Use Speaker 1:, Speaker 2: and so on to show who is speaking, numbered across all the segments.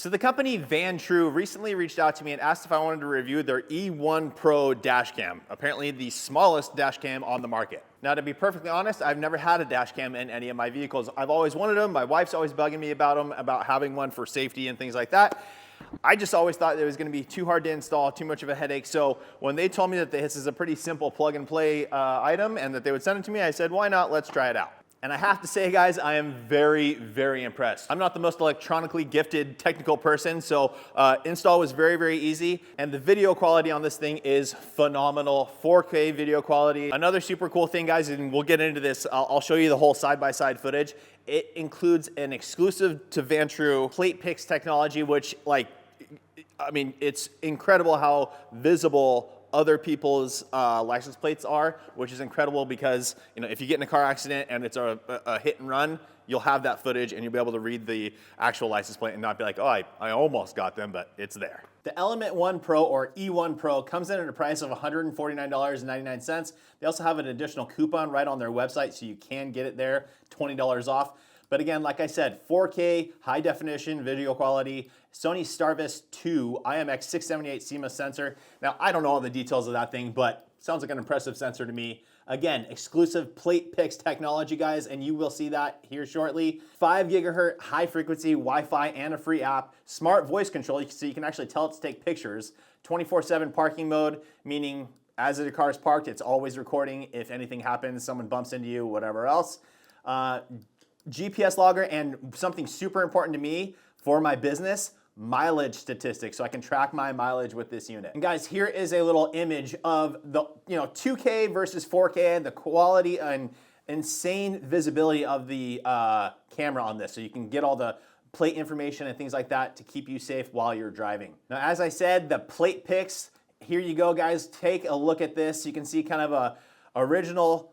Speaker 1: So the company Vantrue recently reached out to me and asked if I wanted to review their E1 Pro Dashcam, apparently the smallest dashcam on the market. Now, to be perfectly honest, I've never had a dashcam in any of my vehicles. I've always wanted them. My wife's always bugging me about them, about having one for safety and things like that. I just always thought it was going to be too hard to install, too much of a headache. So when they told me that this is a pretty simple plug and play item and that they would send it to me, I said, why not? Let's try it out. And I have to say, guys, I am very, very impressed. I'm not the most electronically gifted technical person, so install was very, very easy. And the video quality on this thing is phenomenal, 4K video quality. Another super cool thing, guys, and we'll get into this, I'll show you the whole side-by-side footage. It includes an exclusive to Vantrue plate pix technology, which, like, I mean, it's incredible how visible other people's license plates are, which is incredible because, you know, if you get in a car accident and it's a hit and run, you'll have that footage and you'll be able to read the actual license plate and not be like, oh, I almost got them, but it's there. The Element 1 Pro, or E1 Pro, comes in at a price of $149.99. They also have an additional coupon right on their website, so you can get it there, $20 off. But again, like I said, 4K, high definition video quality, Sony Starvis 2 IMX678 CMOS sensor. Now, I don't know all the details of that thing, but sounds like an impressive sensor to me. Again, exclusive plate pix technology, guys, and you will see that here shortly. 5 gigahertz high frequency Wi-Fi and a free app. Smart voice control, so you can actually tell it to take pictures. 24/7 parking mode, meaning as the car is parked, it's always recording. If anything happens, someone bumps into you, whatever else. GPS logger, and something super important to me for my business, mileage statistics, so I can track my mileage with this unit. And guys, here is a little image of the 2K versus 4K, and the quality and insane visibility of the camera on this, so you can get all the plate information and things like that to keep you safe while you're driving. Now, as I said, the plate pix, here you go, guys. Take a look at this. You can see kind of a original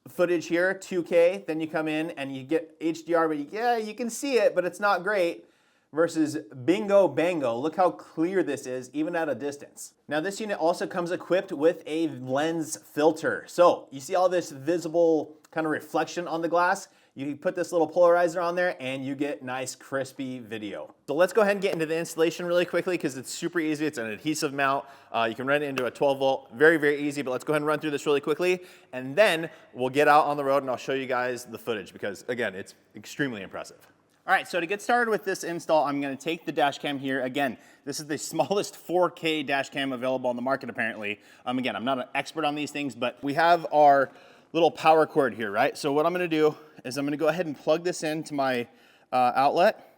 Speaker 1: footage here, 2K, then you come in and you get HDR, but you can see it, but it's not great, versus bingo bango. Look how clear this is, even at a distance. Now, this unit also comes equipped with a lens filter. So you see all this visible kind of reflection on the glass? You put this little polarizer on there and you get nice crispy video. So let's go ahead and get into the installation really quickly because it's super easy. It's an adhesive mount. You can run it into a 12 volt, very, very easy, but let's go ahead and run through this really quickly. And then we'll get out on the road and I'll show you guys the footage because, again, it's extremely impressive. All right, so to get started with this install, I'm gonna take the dash cam here. Again, this is the smallest 4K dash cam available on the market, apparently. Again, I'm not an expert on these things, but we have our little power cord here, right? So what I'm gonna do is I'm gonna go ahead and plug this into my outlet,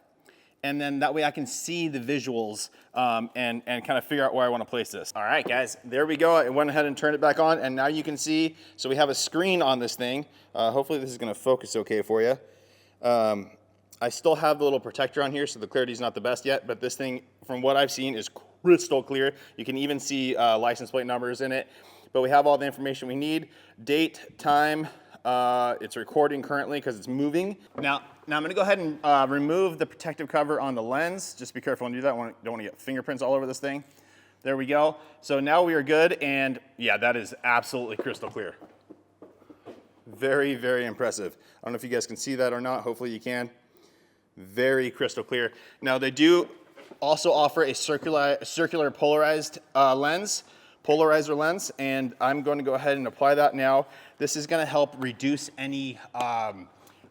Speaker 1: and then that way I can see the visuals and kind of figure out where I wanna place this. All right, guys, there we go. I went ahead and turned it back on, and now you can see, so we have a screen on this thing. Hopefully this is gonna focus okay for you. I still have the little protector on here, so the clarity's not the best yet, but this thing, from what I've seen, is crystal clear. You can even see license plate numbers in it, but we have all the information we need. Date, time, it's recording currently because it's moving. Now I'm gonna go ahead and remove the protective cover on the lens. Just be careful and do that. Don't want to get fingerprints all over this thing. There we go. So now we are good, and yeah, that is absolutely crystal clear. Very, very impressive. I don't know if you guys can see that or not. Hopefully you can. Very crystal clear. Now they do also offer a circular polarized polarizer lens, and I'm going to go ahead and apply that now. This is going to help reduce any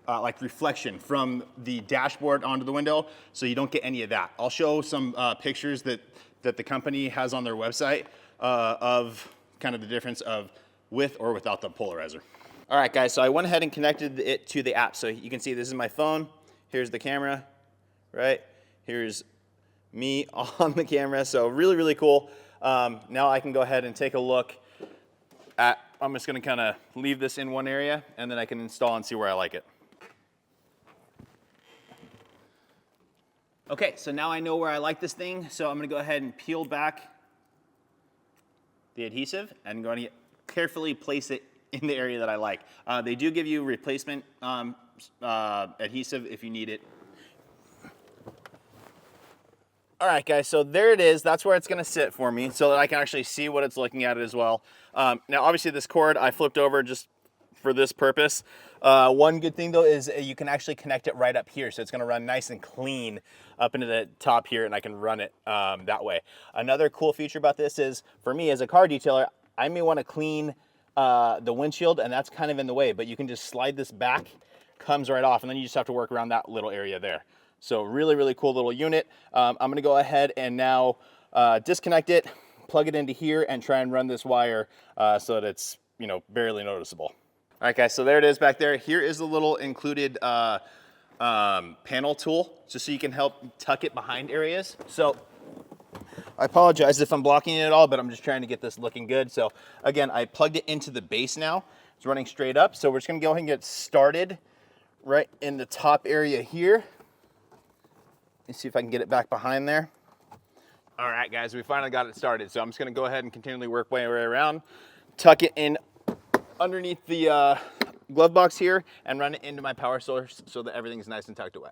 Speaker 1: like reflection from the dashboard onto the window, so you don't get any of that. I'll show some pictures that the company has on their website of kind of the difference of with or without the polarizer. All right, guys, so I went ahead and connected it to the app. So you can see this is my phone. Here's the camera, right? Here's me on the camera. So really, really cool. Now I can go ahead and take a look at, I'm just gonna kind of leave this in one area and then I can install and see where I like it. Okay, so now I know where I like this thing. So I'm gonna go ahead and peel back the adhesive and I'm going to carefully place it in the area that I like. They do give you replacement adhesive if you need it. All right, guys, so there it is. That's where it's gonna sit for me so that I can actually see what it's looking at as well. Now, obviously this cord I flipped over just for this purpose. One good thing though is you can actually connect it right up here, so it's going to run nice and clean up into the top here, and I can run it that way. Another cool feature about this is, for me as a car detailer, I may want to clean the windshield, and that's kind of in the way, but you can just slide this back, comes right off, and then you just have to work around that little area there. So really, really cool little unit. I'm going to go ahead and now disconnect it, plug it into here, and try and run this wire so that it's, you know, barely noticeable. All right, guys, so there it is back there. Here is the little included panel tool, just so you can help tuck it behind areas. So I apologize if I'm blocking it at all, but I'm just trying to get this looking good. So again, I plugged it into the base now. It's running straight up. So we're just gonna go ahead and get started right in the top area here. Let's see if I can get it back behind there. All right, guys, we finally got it started. So I'm just gonna go ahead and continually work my way around, tuck it in underneath the glove box here, and run it into my power source so that everything's nice and tucked away.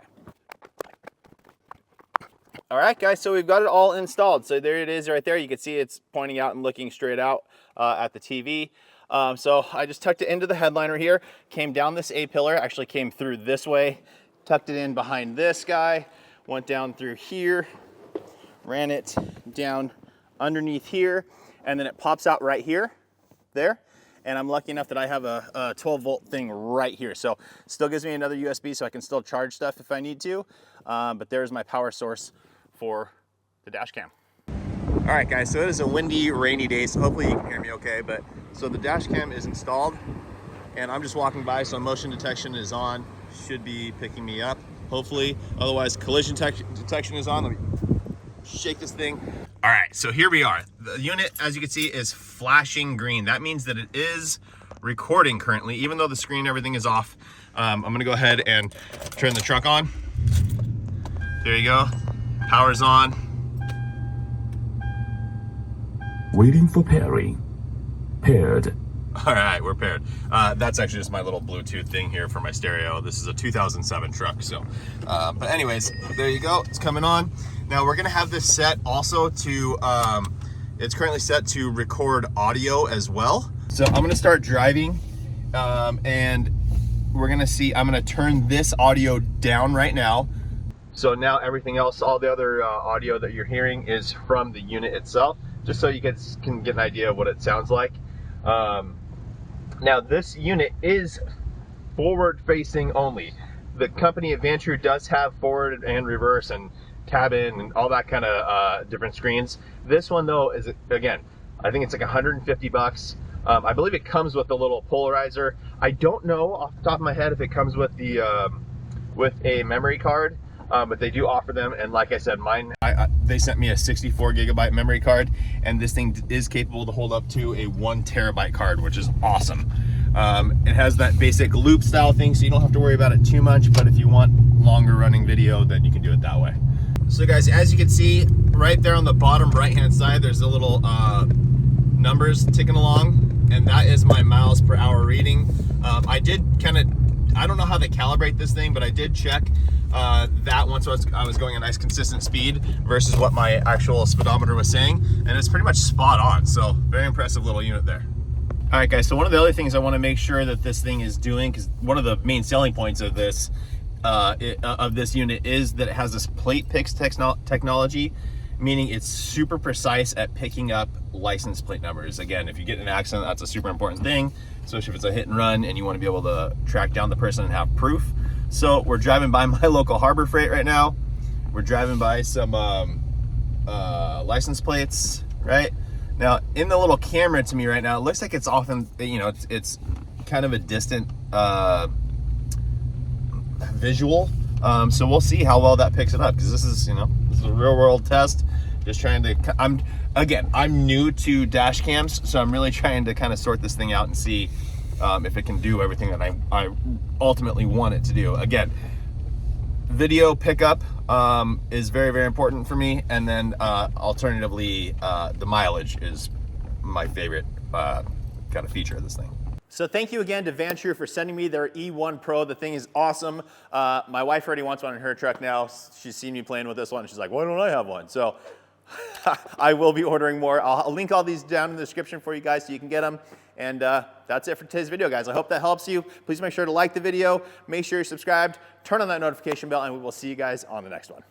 Speaker 1: All right, guys, so we've got it all installed. So there it is right there. You can see it's pointing out and looking straight out at the TV. So I just tucked it into the headliner here, came down this A-pillar, actually came through this way, tucked it in behind this guy, went down through here, ran it down underneath here, and then it pops out right here, there. And I'm lucky enough that I have a 12-volt thing right here. So still gives me another USB so I can still charge stuff if I need to. But there's my power source for the dash cam. All right, guys, so it is a windy, rainy day, so hopefully you can hear me okay. But so the dash cam is installed, and I'm just walking by, so motion detection is on, should be picking me up, hopefully. Otherwise, collision detection is on. Let me shake this thing. All right, so here we are. The unit, as you can see, is flashing green. That means that it is recording currently, even though the screen, everything is off. I'm gonna go ahead and turn the truck on. There you go, power's on.
Speaker 2: Waiting for pairing. Paired.
Speaker 1: All right, we're paired. That's actually just my little Bluetooth thing here for my stereo. This is a 2007 truck, so. But anyways, there you go, it's coming on. Now we're gonna have this set also to, it's currently set to record audio as well. So I'm gonna start driving, and we're gonna see, I'm gonna turn this audio down right now. So now everything else, all the other audio that you're hearing is from the unit itself, just so you guys can get an idea of what it sounds like. Now this unit is forward facing only. The company Vantrue does have forward and reverse and cabin and all that kind of different screens. This one though is, again, I think it's like 150 bucks. I believe it comes with a little polarizer. I don't know off the top of my head if it comes with the with a memory card, but they do offer them. And like I said, mine, they sent me a 64 gigabyte memory card, and this thing is capable to hold up to a 1 terabyte card, which is awesome. It has that basic loop style thing, so you don't have to worry about it too much, but if you want longer running video, then you can do it that way. So guys, as you can see right there on the bottom right hand side, there's a little numbers ticking along, and that is my miles per hour reading. I did kind of, I don't know how they calibrate this thing, but I did check that once I was going a nice consistent speed versus what my actual speedometer was saying, and it's pretty much spot on. So very impressive little unit there. All right, guys, so one of the other things I want to make sure that this thing is doing, because one of the main selling points of this unit is that it has this plate picks technology, meaning it's super precise at picking up license plate numbers. Again, if you get in an accident, that's a super important thing, especially if it's a hit and run and you want to be able to track down the person and have proof. So we're driving by my local Harbor Freight right now. We're driving by some license plates, right? Now, in the little camera to me right now, it looks like it's often, you know, it's kind of a distant visual. So we'll see how well that picks it up, because this is, you know, this is a real world test. Just trying to, I'm new to dash cams, so I'm really trying to kind of sort this thing out and see if it can do everything that I ultimately want it to do. Again, video pickup is very, very important for me, and then alternatively, the mileage is my favorite kind of feature of this thing. So thank you again to Vantrue for sending me their E1 Pro. The thing is awesome. My wife already wants one in her truck now. She's seen me playing with this one, and she's like, why don't I have one? So I will be ordering more. I'll link all these down in the description for you guys so you can get them. And that's it for today's video, guys. I hope that helps you. Please make sure to like the video, make sure you're subscribed, turn on that notification bell, and we will see you guys on the next one.